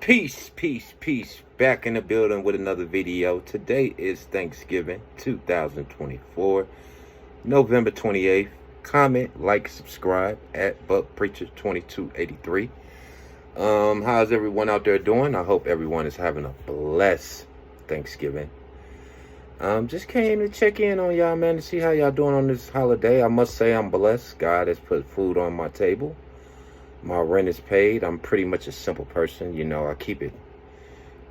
Peace, peace, peace. Back in the building with another video. Today is Thanksgiving 2024, November 28th. Comment, like, subscribe at BuckPreacher2283. How's everyone out there doing? I hope everyone is having a blessed Thanksgiving. Just came to check in on y'all, man, to see how y'all doing on this holiday. I must say I'm blessed. God has put food on my table. My rent is paid. I'm pretty much a simple person. You know, I keep it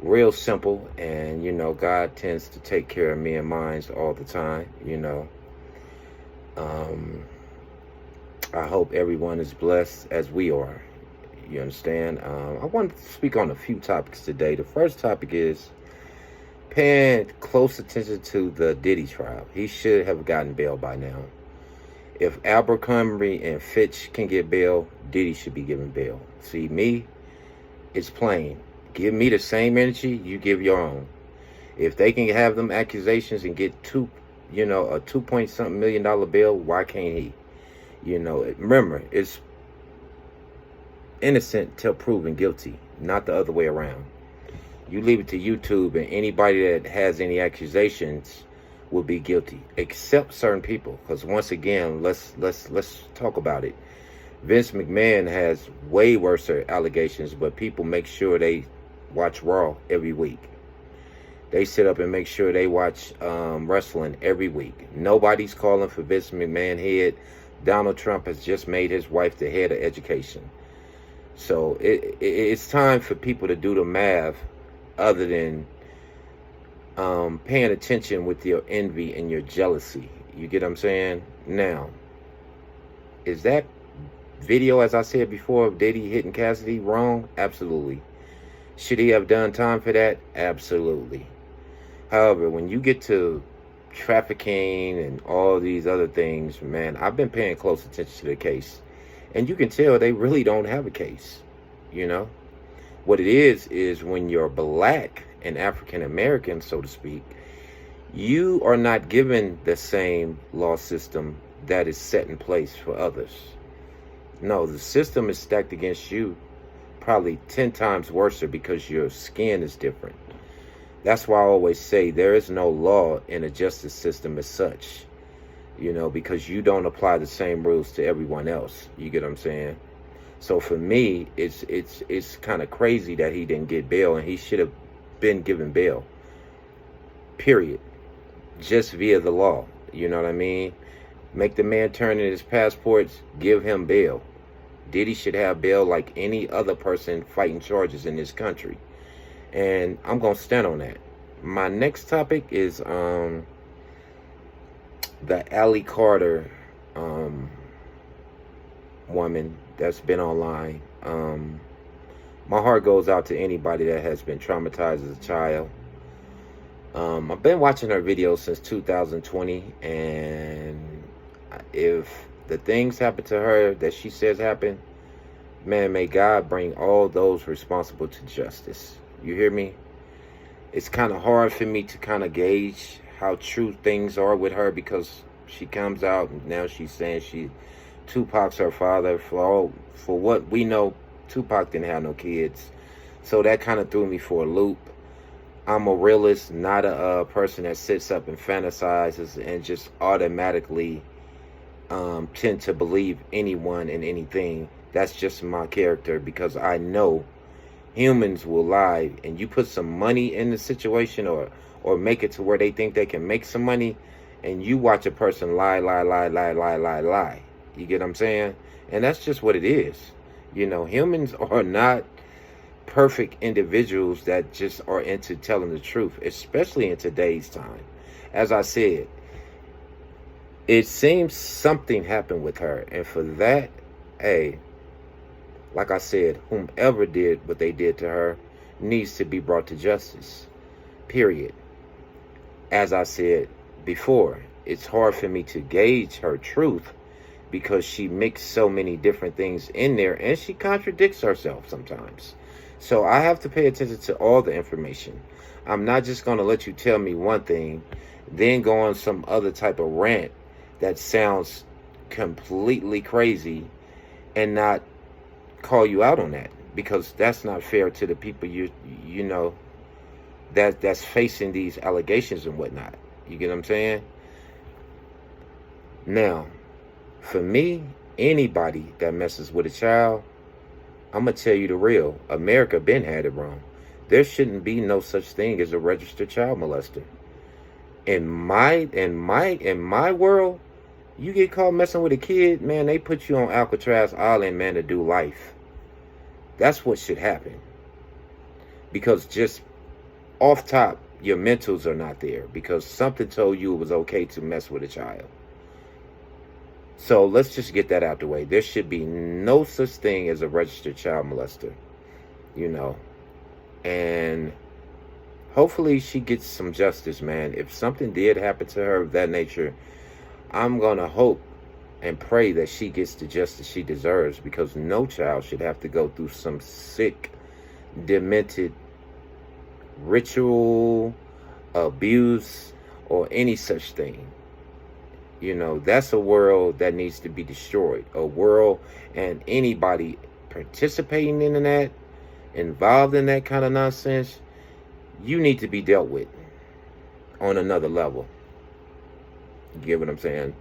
real simple. And, you know, God tends to take care of me and mine all the time, you know. I hope everyone is blessed as we are. You understand? I want to speak on a few topics today. The first topic is paying close attention to the Diddy trial. He should have gotten bail by now. If Abercrombie and Fitch can get bail, Diddy should be given bail. See, me, it's plain. Give me the same energy you give your own. If they can have them accusations and get a $2-point-something million bail, why can't he? You know, remember, it's innocent till proven guilty, not the other way around. You leave it to YouTube, and anybody that has any accusations will be guilty, except certain people. Because once again, let's talk about it. Vince McMahon has way worse allegations, but people make sure they watch Raw every week. They sit up and make sure they watch wrestling every week. Nobody's calling for Vince McMahon head. Donald Trump has just made his wife the head of education. So it's time for people to do the math other than paying attention with your envy and your jealousy. You get what I'm saying? Now, is that video, as I said before, of Diddy hitting Cassidy wrong? Absolutely. Should he have done time for that? Absolutely. However, when you get to trafficking and all these other things, man, I've been paying close attention to the case. And you can tell they really don't have a case, you know? What it is when you're black and African American, so to speak, you are not given the same law system that is set in place for others. No, the system is stacked against you probably 10 times worse because your skin is different. That's why I always say there is no law in a justice system as such, you know, because you don't apply the same rules to everyone else. You get what I'm saying? So for me, it's kind of crazy that he didn't get bail, and he should have been given bail, period, just via the law. You know what I mean? Make the man turn in his passports, give him bail. Diddy should have bail like any other person fighting charges in this country, and I'm gonna stand on that. My next topic is the Allie Carter woman that's been online. My heart goes out to anybody that has been traumatized as a child. I've been watching her videos since 2020, and if the things happen to her that she says happened, man, may God bring all those responsible to justice. You hear me? It's kind of hard for me to kind of gauge how true things are with her, because she comes out and now she's saying Tupac's her father. For what we know, Tupac didn't have no kids. So that kind of threw me for a loop. I'm a realist, not a person that sits up and fantasizes and just automatically tend to believe anyone and anything. That's just my character, because I know humans will lie, and you put some money in the situation or make it to where they think they can make some money, and you watch a person lie. You get what I'm saying? And that's just what it is. You know, humans are not perfect individuals that just are into telling the truth, especially in today's time. As I said, it seems something happened with her, and for that, hey, like I said, whomever did what they did to her needs to be brought to justice, period. As I said before, it's hard for me to gauge her truth because she mixed so many different things in there, and she contradicts herself sometimes. So I have to pay attention to all the information. I'm not just going to let you tell me one thing, then go on some other type of rant that sounds completely crazy and not call you out on that. because that's not fair to the people you know that's facing these allegations and whatnot. You get what I'm saying? Now, for me, anybody that messes with a child, I'm gonna tell you the real. America been had it wrong. There shouldn't be no such thing as a registered child molester. In my world, you get caught messing with a kid, man, they put you on Alcatraz Island, man, to do life. That's what should happen. Because just off top, your mentals are not there. Because something told you it was okay to mess with a child. So let's just get that out the way. There should be no such thing as a registered child molester. You know. And hopefully she gets some justice, man. If something did happen to her of that nature, I'm going to hope and pray that she gets the justice she deserves, because no child should have to go through some sick, demented ritual abuse or any such thing. You know, that's a world that needs to be destroyed. A world, and anybody participating in that, involved in that kind of nonsense, you need to be dealt with on another level. You get what I'm saying?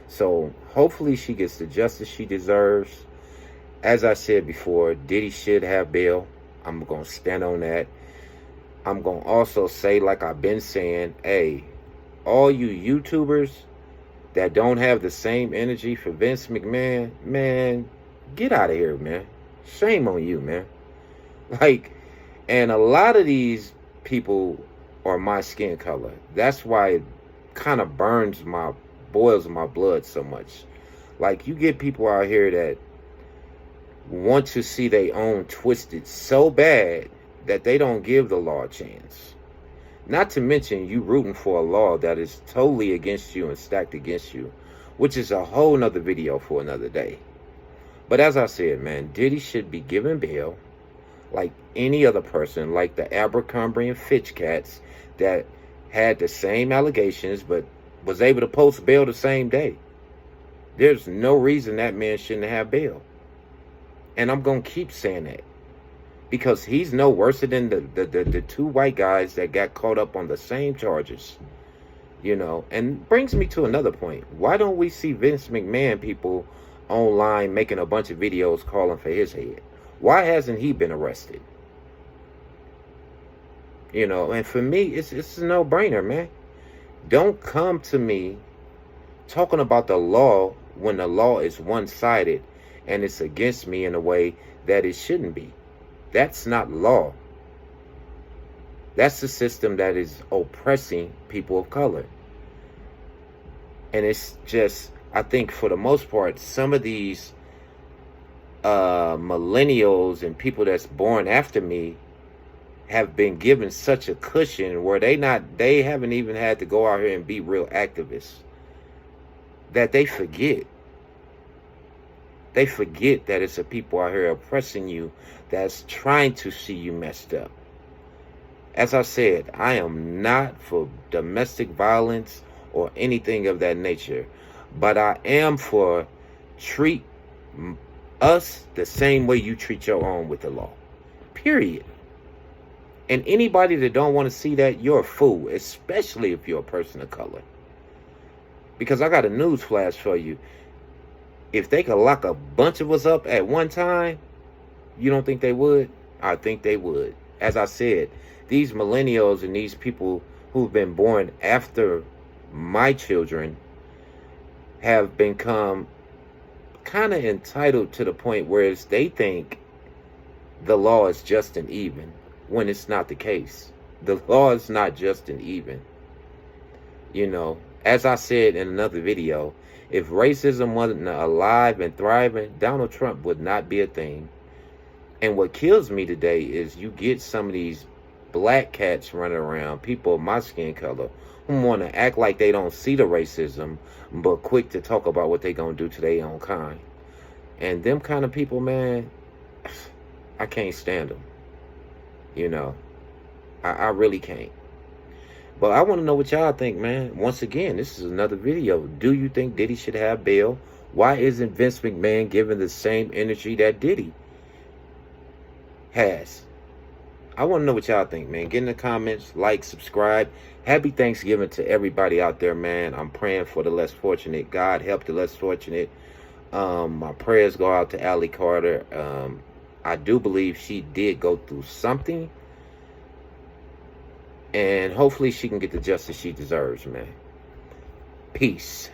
So hopefully she gets the justice she deserves. As I said before, Diddy should have bail. I'm going to stand on that. I'm going to also say, like I've been saying, hey, all you YouTubers that don't have the same energy for Vince McMahon, man, get out of here, man. Shame on you, man. Like, and a lot of these people are my skin color. That's why it kind of boils my blood so much. Like, you get people out here that want to see their own twisted so bad that they don't give the law a chance. Not to mention you rooting for a law that is totally against you and stacked against you, which is a whole nother video for another day. But as I said, man, Diddy should be given bail like any other person, like the Abercrombie and Fitch cats that had the same allegations but was able to post bail the same day. There's no reason that man shouldn't have bail. And I'm going to keep saying that. Because he's no worse than the two white guys that got caught up on the same charges. You know, and brings me to another point. Why don't we see Vince McMahon people online making a bunch of videos calling for his head? Why hasn't he been arrested? You know, and for me, it's a no-brainer, man. Don't come to me talking about the law when the law is one-sided and it's against me in a way that it shouldn't be. That's not law. That's the system that is oppressing people of color. And it's just, I think for the most part, some of these millennials and people that's born after me have been given such a cushion where they haven't even had to go out here and be real activists, that they forget. They forget that it's a people out here oppressing you that's trying to see you messed up. As I said, I am not for domestic violence or anything of that nature, but I am for treat us the same way you treat your own with the law. Period. And anybody that don't want to see that, you're a fool, especially if you're a person of color. Because I got a news flash for you. If they could lock a bunch of us up at one time, you don't think they would? I think they would. As I said, these millennials and these people who've been born after my children have become kind of entitled to the point where they think the law is just and even, when it's not the case. The law is not just and even. You know, as I said in another video, if racism wasn't alive and thriving, Donald Trump would not be a thing. And what kills me today is you get some of these black cats running around, people of my skin color, who want to act like they don't see the racism, but quick to talk about what they going to do to their own kind. And them kind of people, man, I can't stand them. You know, I really can't. But I want to know what y'all think, man. Once again, this is another video. Do you think Diddy should have bail? Why isn't Vince McMahon given the same energy that Diddy? has. I want to know what y'all think, man. Get in the comments, like, subscribe. Happy Thanksgiving to everybody out there, man. I'm praying for the less fortunate. God help the less fortunate. My prayers go out to Allie Carter. I do believe she did go through something. And hopefully she can get the justice she deserves, man. Peace.